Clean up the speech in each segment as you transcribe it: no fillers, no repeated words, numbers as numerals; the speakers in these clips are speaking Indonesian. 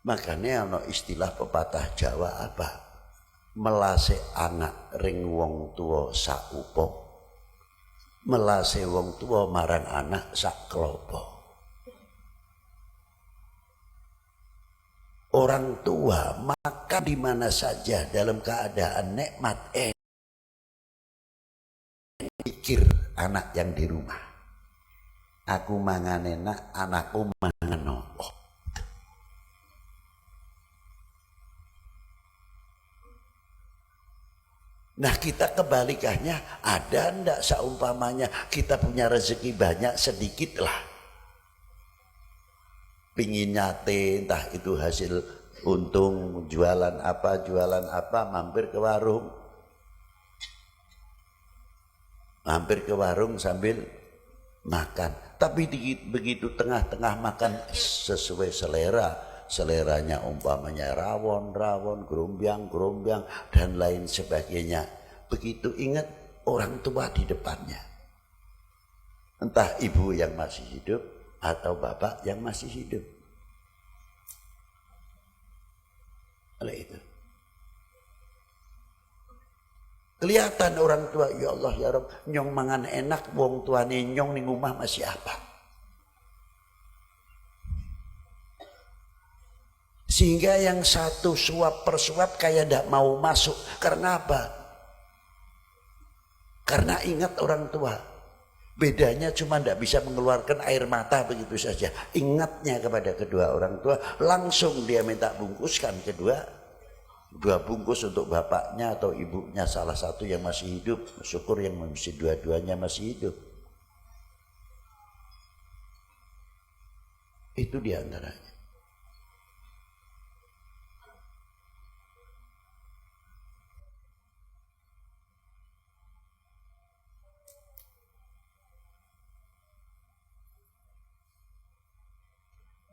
Makanya ono istilah pepatah Jawa apa? Melase anak ring wong tua sak upo, melase wong tua marang anak sak klopo. Orang tua makan di mana saja dalam keadaan nikmat, pikir anak yang di rumah. Aku mangan enak, anakku mangan nopo. Nah kita kebalikannya, ada ndak seumpamanya kita punya rezeki banyak sedikit lah. Pingin nyate, entah itu hasil untung jualan apa, mampir ke warung sambil makan. Tapi begitu tengah-tengah makan sesuai seleranya umpamanya rawon, gerombyang dan lain sebagainya. Begitu ingat orang tua di depannya, entah ibu yang masih hidup atau bapak yang masih hidup. Oleh itu kelihatan orang tua, ya Allah ya Rabb, nyong mangan enak, wong tuane nyong ning rumah masih apa. Sehingga yang satu suap per suap kayak tidak mau masuk. Karena apa? Karena ingat orang tua. Bedanya cuma tidak bisa mengeluarkan air mata begitu saja. Ingatnya kepada kedua orang tua, langsung dia minta bungkuskan dua bungkus untuk bapaknya atau ibunya, salah satu yang masih hidup. Syukur yang masih dua-duanya masih hidup. Itu diantaranya.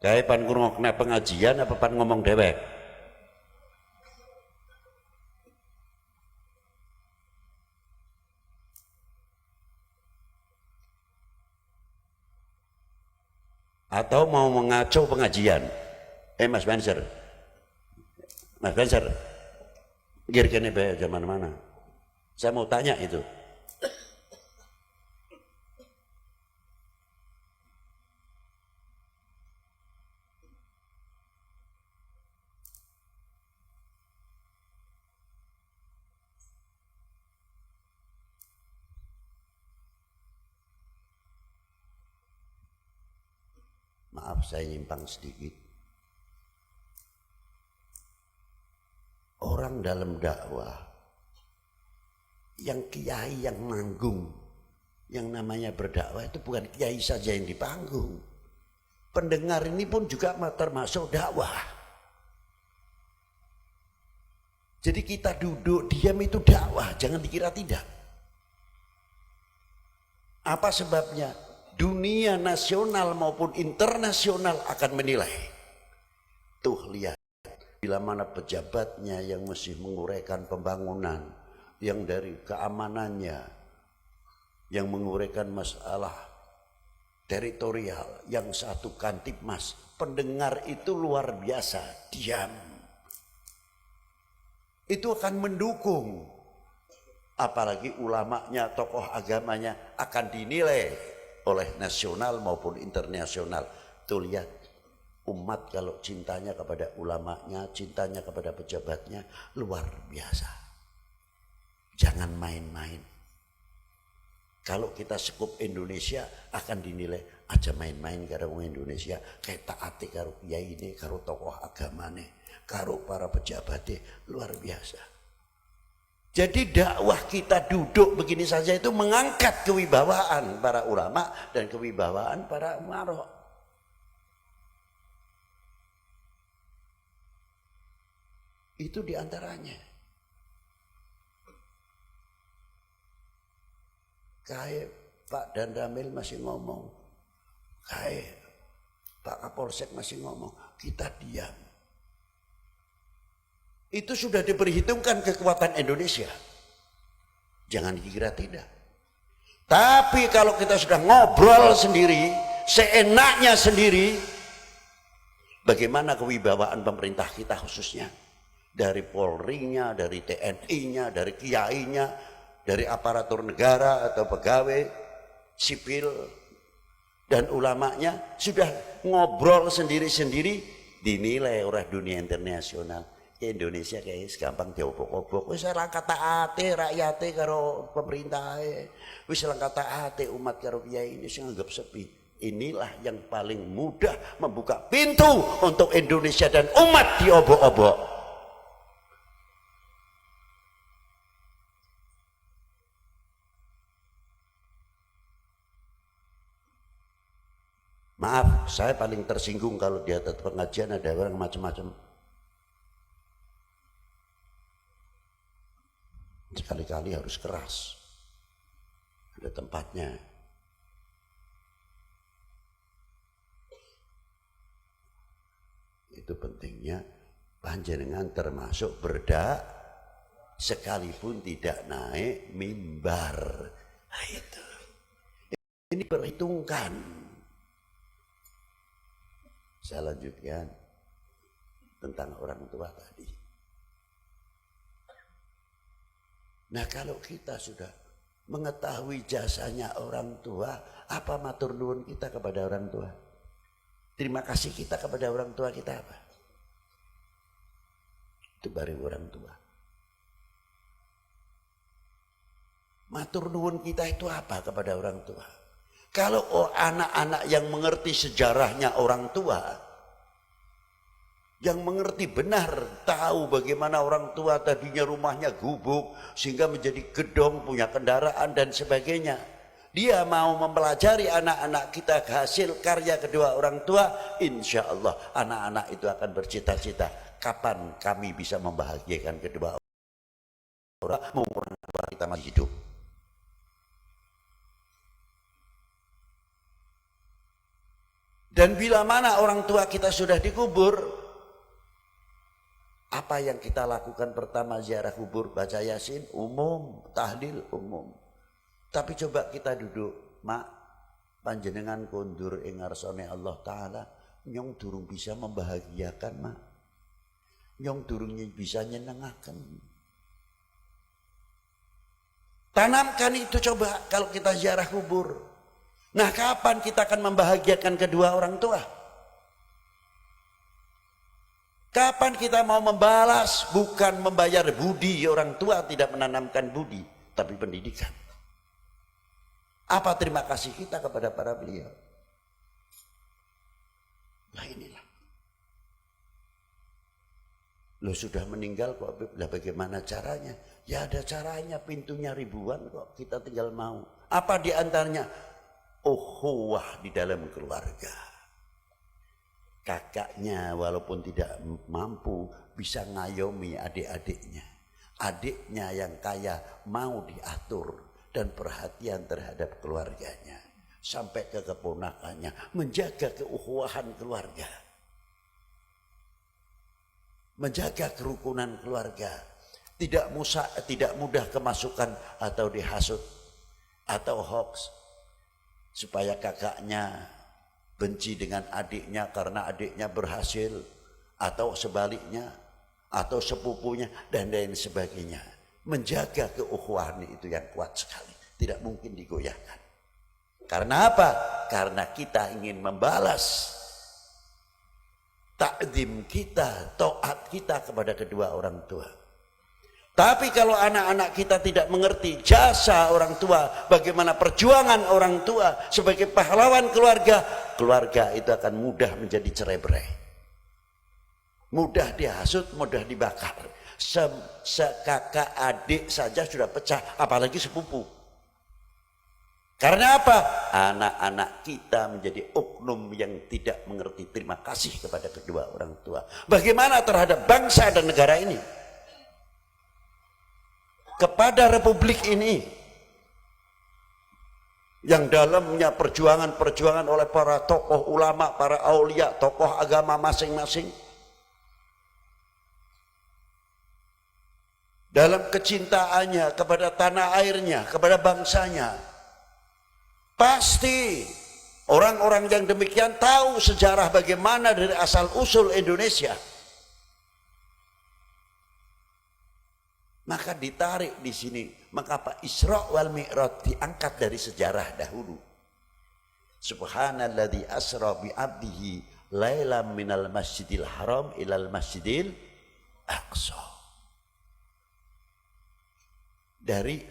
Kayak pan ngrungokna pengajian apa pan ngomong dewek? Atau mau mengaco pengajian? Mas Spencer, kira-kira be zaman mana? Saya mau tanya itu. Maaf saya nyimpang sedikit. Orang dalam dakwah, yang kiai yang manggung, yang namanya berdakwah itu bukan kiai saja yang di panggung. Pendengar ini pun juga termasuk dakwah. Jadi kita duduk diam itu dakwah, jangan dikira tidak. Apa sebabnya? Dunia nasional maupun internasional akan menilai. Tuh lihat, bila mana pejabatnya yang mesti menguraikan pembangunan, yang dari keamanannya, yang menguraikan masalah teritorial, yang satu Kantipmas, pendengar itu luar biasa, diam. Itu akan mendukung. Apalagi ulamanya, tokoh agamanya akan dinilai oleh nasional maupun internasional. Tuh lihat, umat kalau cintanya kepada ulamanya, cintanya kepada pejabatnya luar biasa. Jangan main-main. Kalau kita sekup Indonesia akan dinilai aja main-main karo wong Indonesia, kayak taati karo kiai ini, karo tokoh agamane, karo para pejabatnya, luar biasa. Jadi dakwah kita duduk begini saja itu mengangkat kewibawaan para ulama dan kewibawaan para umarok. Itu diantaranya. Kayak Pak Dandamil masih ngomong, kayak Pak Kapolsek masih ngomong, kita diam. Itu sudah diperhitungkan kekuatan Indonesia. Jangan dikira tidak. Tapi kalau kita sudah ngobrol sendiri, seenaknya sendiri, Bagaimana kewibawaan pemerintah kita khususnya. Dari Polri-nya, dari TNI-nya, dari kiainya, dari aparatur negara atau pegawai sipil dan ulamanya sudah ngobrol sendiri-sendiri, dinilai oleh dunia internasional. Indonesia kayak gampang diobok-obok. Wis ora kata-ate rakyate karo pemerintah. Wis ora kata-ate umat karo kiai ini sing anggap sepi. Inilah yang paling mudah membuka pintu untuk Indonesia dan umat diobok-obok. Maaf, saya paling tersinggung kalau di atas pengajian ada orang macam-macam. Sekali-kali harus keras. Ada tempatnya. Itu pentingnya panjenengan termasuk berdak sekalipun tidak naik mimbar. Nah, itu. Ini perhitungkan. Saya lanjutkan tentang orang tua tadi. Nah, kalau kita sudah mengetahui jasanya orang tua, apa matur nuwun kita kepada orang tua? Terima kasih kita kepada orang tua kita apa? Itu baru orang tua. Matur nuwun kita itu apa kepada orang tua? Kalau anak-anak yang mengerti sejarahnya orang tua, yang mengerti benar, tahu bagaimana orang tua tadinya rumahnya gubuk, sehingga menjadi gedong, punya kendaraan dan sebagainya. Dia mau mempelajari anak-anak kita hasil karya kedua orang tua, insya Allah anak-anak itu akan bercita-cita, kapan kami bisa membahagiakan kedua orang maupun orang tua kita masih hidup. Dan bila mana orang tua kita sudah dikubur, apa yang kita lakukan pertama ziarah kubur? Baca Yasin umum, tahlil umum. Tapi coba kita duduk, mak, panjenengan kondur ing ngarsane Allah Ta'ala, nyong durung bisa membahagiakan, mak. Nyong durung bisa nyenengaken. Tanamkan itu coba kalau kita ziarah kubur. Nah, kapan kita akan membahagiakan kedua orang tua? Kapan kita mau membalas? Bukan membayar budi, orang tua tidak menanamkan budi, tapi pendidikan. Apa terima kasih kita kepada para beliau? Nah, inilah. Lo sudah meninggal kok, lah bagaimana caranya? Ya ada caranya, pintunya ribuan kok, kita tinggal mau. Apa di antaranya? Ukhuwah di dalam keluarga. Kakaknya walaupun tidak mampu bisa ngayomi adik-adiknya. Adiknya yang kaya mau diatur dan perhatian terhadap keluarganya. Sampai ke keponakannya, menjaga keukhuwahan keluarga. Menjaga kerukunan keluarga. Tidak mudah kemasukan atau dihasut atau hoax. Supaya kakaknya benci dengan adiknya karena adiknya berhasil, atau sebaliknya, atau sepupunya dan lain sebagainya. Menjaga keukhuwahan itu yang kuat sekali, tidak mungkin digoyahkan. Karena apa? Karena kita ingin membalas takdim kita, taat kita kepada kedua orang tua. Tapi kalau anak-anak kita tidak mengerti jasa orang tua, bagaimana perjuangan orang tua sebagai pahlawan keluarga, keluarga itu akan mudah menjadi cerai-berai. Mudah dihasut, mudah dibakar. Sekakak adik saja sudah pecah, apalagi sepupu. Karena apa? Anak-anak kita menjadi oknum yang tidak mengerti terima kasih kepada kedua orang tua. Bagaimana terhadap bangsa dan negara ini? Kepada republik ini yang dalamnya perjuangan-perjuangan oleh para tokoh ulama, para aulia, tokoh agama masing-masing, dalam kecintaannya kepada tanah airnya, kepada bangsanya, pasti Orang-orang yang demikian tahu sejarah bagaimana dari asal usul Indonesia. Maka ditarik di sini. Mengapa Isra wal Mi'raj diangkat dari sejarah dahulu. Subhanalladzi asra bi 'abdihi lailam minal masjidil haram ilal masjidil aqsa. Dari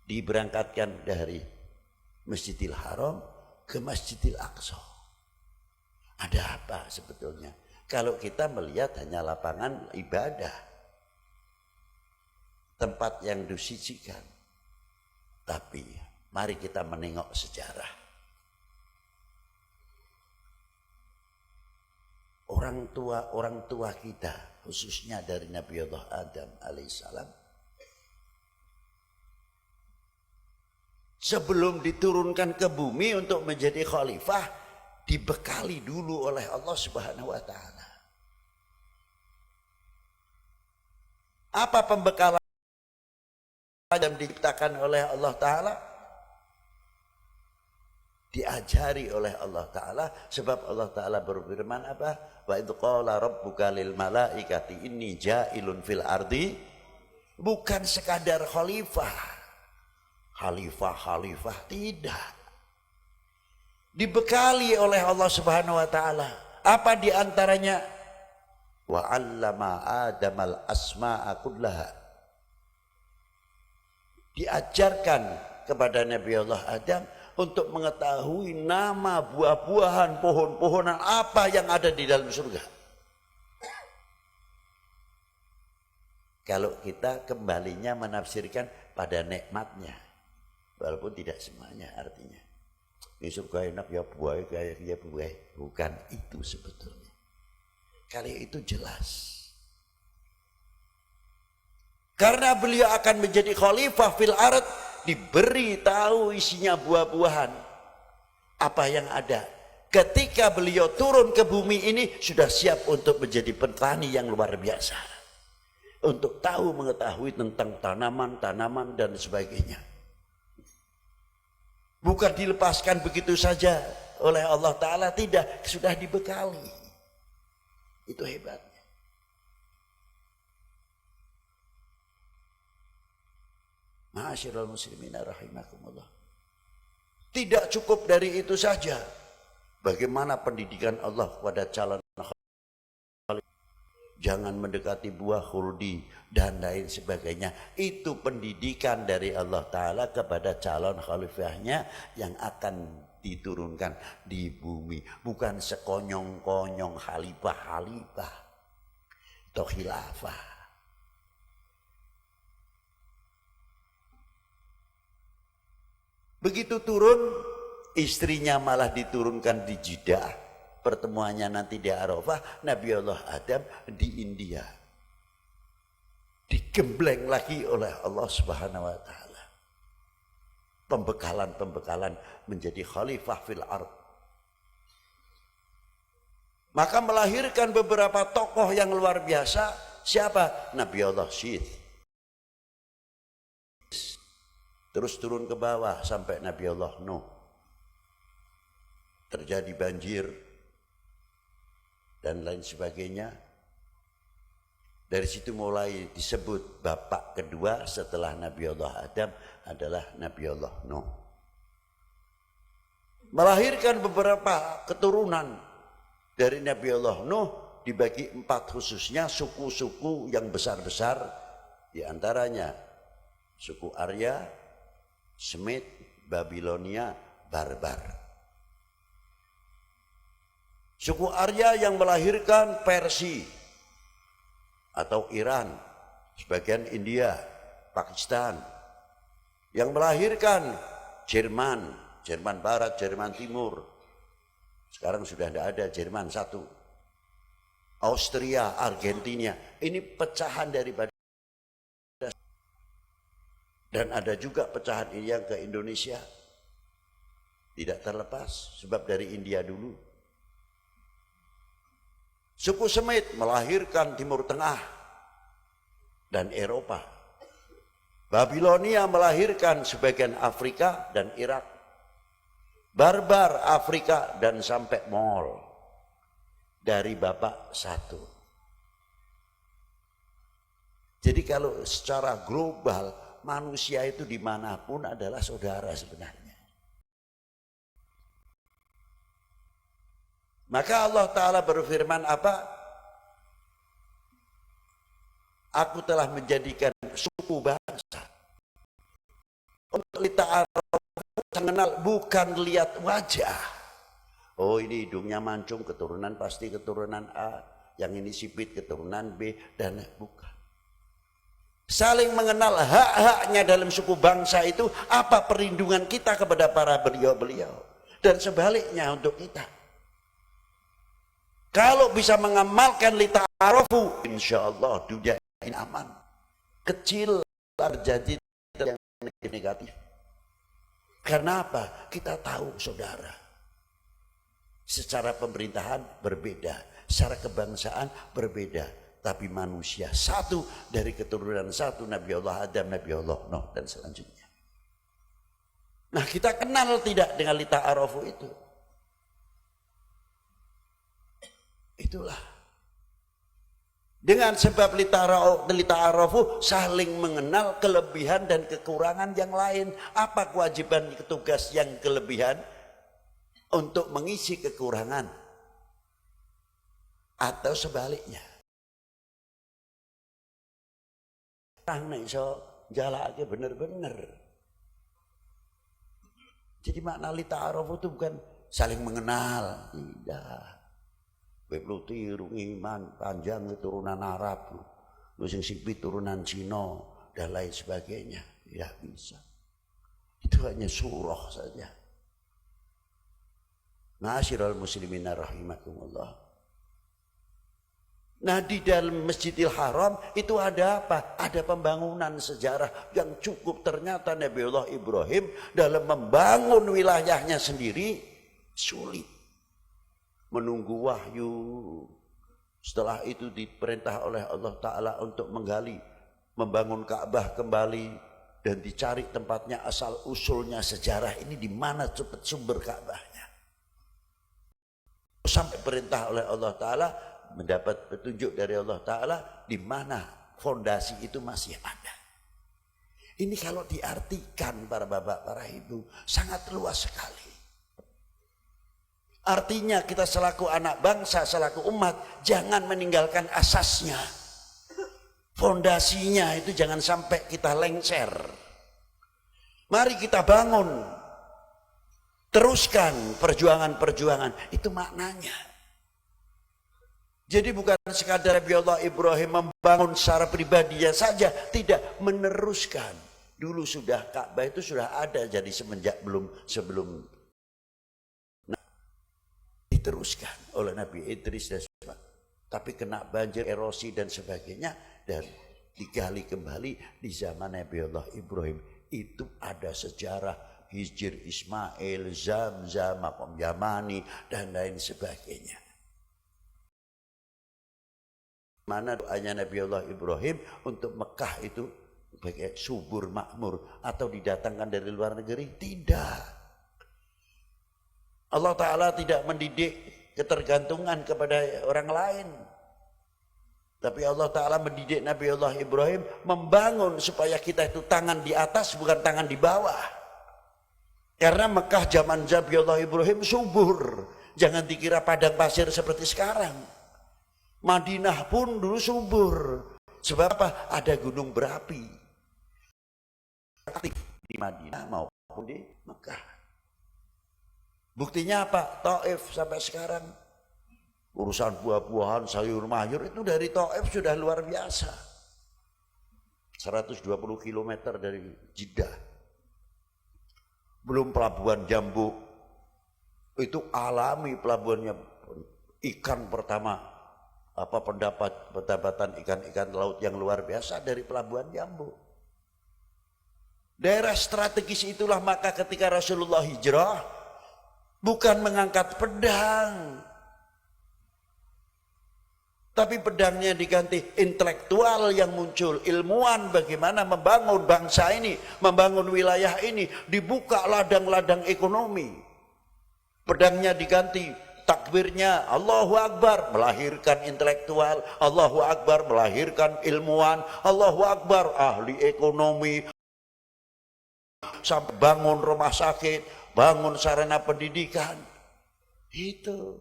diberangkatkan dari Masjidil Haram ke Masjidil Aqsa. Ada apa sebetulnya? Kalau kita melihat hanya lapangan ibadah, tempat yang disucikan. Tapi mari kita menengok sejarah. Orang tua kita, khususnya dari Nabi Allah Adam alaihissalam, sebelum diturunkan ke bumi untuk menjadi khalifah, dibekali dulu oleh Allah Subhanahu wa taala. Apa pembekalan yang diciptakan oleh Allah taala? Diajari oleh Allah taala, sebab Allah taala berfirman apa? Wa idz qala rabbuka lil malaikati inni ja'ilun fil ardi, bukan sekadar khalifah. Khalifah tidak. Dibekali oleh Allah Subhanahu wa taala. Apa di antaranya? Wa 'allama Adamal asma'a kullaha. Diajarkan kepada Nabi Allah Adam untuk mengetahui nama buah-buahan, pohon-pohonan apa yang ada di dalam surga. Kalau kita kembalinya menafsirkan pada nikmatnya, walaupun tidak semuanya artinya. Ini surga enak ya buah, kayak ya buah. Bukan itu sebetulnya. Kali itu jelas. Karena beliau akan menjadi khalifah fil ard, diberi tahu isinya buah-buahan. Apa yang ada. Ketika beliau turun ke bumi ini, sudah siap untuk menjadi petani yang luar biasa. Untuk tahu mengetahui tentang tanaman-tanaman dan sebagainya. Bukan dilepaskan begitu saja oleh Allah Ta'ala, tidak, sudah dibekali. Itu hebatnya. Ma'asyiral muslimina rahimakumullah. Tidak cukup dari itu saja. Bagaimana pendidikan Allah kepada calon khalifah. Jangan mendekati buah khuldi dan lain sebagainya. Itu pendidikan dari Allah Ta'ala kepada calon khalifahnya yang akan diturunkan di bumi. Bukan sekonyong-konyong khalifah atau khilafah. Begitu turun, istrinya malah diturunkan di Jeddah. Pertemuannya nanti di Arafah, Nabi Allah Adam di India. Digembleng lagi oleh Allah Subhanahu wa taala. Pembekalan-pembekalan menjadi khalifah fil ard. Maka melahirkan beberapa tokoh yang luar biasa. Siapa? Nabi Allah Syith. Terus turun ke bawah sampai Nabi Allah Nuh. Terjadi banjir dan lain sebagainya. Dari situ mulai disebut bapak kedua setelah Nabi Allah Adam adalah Nabi Allah Nuh. Melahirkan beberapa keturunan dari Nabi Allah Nuh, dibagi 4 khususnya suku-suku yang besar-besar, di antaranya suku Arya, Semit, Babilonia, Barbar. Suku Arya yang melahirkan Persia atau Iran, sebagian India, Pakistan. Yang melahirkan Jerman, Jerman Barat, Jerman Timur. Sekarang sudah tidak ada, Jerman 1. Austria, Argentina. Ini pecahan daripada. Dan ada juga pecahan ini yang ke Indonesia. Tidak terlepas, sebab dari India dulu. Suku Semit melahirkan Timur Tengah dan Eropa. Babilonia melahirkan sebagian Afrika dan Irak. barbar Afrika dan sampai Mongol dari bapak satu. Jadi kalau secara global manusia itu dimanapun adalah saudara sebenarnya. Maka Allah Ta'ala berfirman apa? Aku telah menjadikan suku bangsa untuk mengenal, bukan lihat wajah. Oh ini hidungnya mancung, keturunan pasti keturunan A, yang ini sipit keturunan B, dan bukan. Saling mengenal hak-haknya dalam suku bangsa itu, apa perlindungan kita kepada para beliau-beliau, dan sebaliknya untuk kita. Kalau bisa mengamalkan lita'arofu, insya Allah dunia ini aman. Kecil terjadi yang negatif. Karena apa? Kita tahu saudara. Secara pemerintahan berbeda, secara kebangsaan berbeda. Tapi manusia satu, dari keturunan satu, Nabi Allah Adam, Nabi Allah Nuh, dan selanjutnya. Nah kita kenal tidak dengan lita'arofu itu? Itulah. Dengan sebab lita'arofu saling mengenal kelebihan dan kekurangan yang lain. Apa kewajiban tugas yang kelebihan? Untuk mengisi kekurangan. Atau sebaliknya. Orang iso jalake bener-bener. Jadi makna lita'arofu itu bukan saling mengenal. Tidak. Bepluti iman panjang keturunan Arab, lu sing sipit turunan Cina dan lain sebagainya. Tidak bisa. Itu hanya surah saja. Ma'asyiral muslimina rahimakumullah. Nah di dalam Masjidil Haram itu ada apa? Ada pembangunan sejarah yang cukup. Ternyata Nabiullah Ibrahim dalam membangun wilayahnya sendiri sulit. Menunggu wahyu. Setelah itu diperintah oleh Allah Ta'ala untuk menggali, membangun Ka'bah kembali, dan dicari tempatnya asal usulnya sejarah ini di mana sumber Ka'bahnya. Sampai perintah oleh Allah Ta'ala, mendapat petunjuk dari Allah Ta'ala di mana fondasi itu masih ada. Ini kalau diartikan para bapak, para ibu, sangat luas sekali. Artinya kita selaku anak bangsa, selaku umat, jangan meninggalkan asasnya. Fondasinya itu jangan sampai kita lengser. Mari kita bangun. Teruskan perjuangan-perjuangan. Itu maknanya. Jadi bukan sekadar Nabi Allah Ibrahim membangun secara pribadinya saja. Tidak, meneruskan. Dulu sudah Ka'bah itu sudah ada, jadi semenjak sebelum diteruskan oleh Nabi Idris dan sebagainya. Tapi kena banjir, erosi dan sebagainya, dan digali kembali di zaman Nabi Allah Ibrahim. Itu ada sejarah Hijr Ismail, Zamzam, Maqam Yamani dan lain sebagainya. Mana doanya Nabi Allah Ibrahim untuk Mekah itu sebagai subur makmur atau didatangkan dari luar negeri? Tidak. Allah Ta'ala tidak mendidik ketergantungan kepada orang lain. Tapi Allah Ta'ala mendidik Nabi Allah Ibrahim membangun supaya kita itu tangan di atas bukan tangan di bawah. Karena Mekah zaman Nabi Allah Ibrahim subur. Jangan dikira padang pasir seperti sekarang. Madinah pun dulu subur. Sebab apa? Ada gunung berapi. Aktif di Madinah maupun di Mekah. Buktinya apa? Taif sampai sekarang. Urusan buah-buahan, sayur mayur itu dari Taif sudah luar biasa. 120 km dari Jeddah. Belum pelabuhan Jambu. Itu alami pelabuhannya. Ikan pertama. Pendapatan ikan-ikan laut yang luar biasa dari pelabuhan Jambu. Daerah strategis itulah maka ketika Rasulullah hijrah, bukan mengangkat pedang, tapi pedangnya diganti intelektual yang muncul, ilmuwan bagaimana membangun bangsa ini, membangun wilayah ini, dibuka ladang-ladang ekonomi. Pedangnya diganti, takbirnya Allahu Akbar, melahirkan intelektual, Allahu Akbar melahirkan ilmuwan, Allahu Akbar ahli ekonomi, sampai bangun rumah sakit, bangun sarana pendidikan. Itu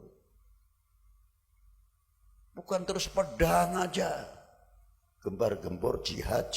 bukan terus pedang aja, gembar-gembor jihad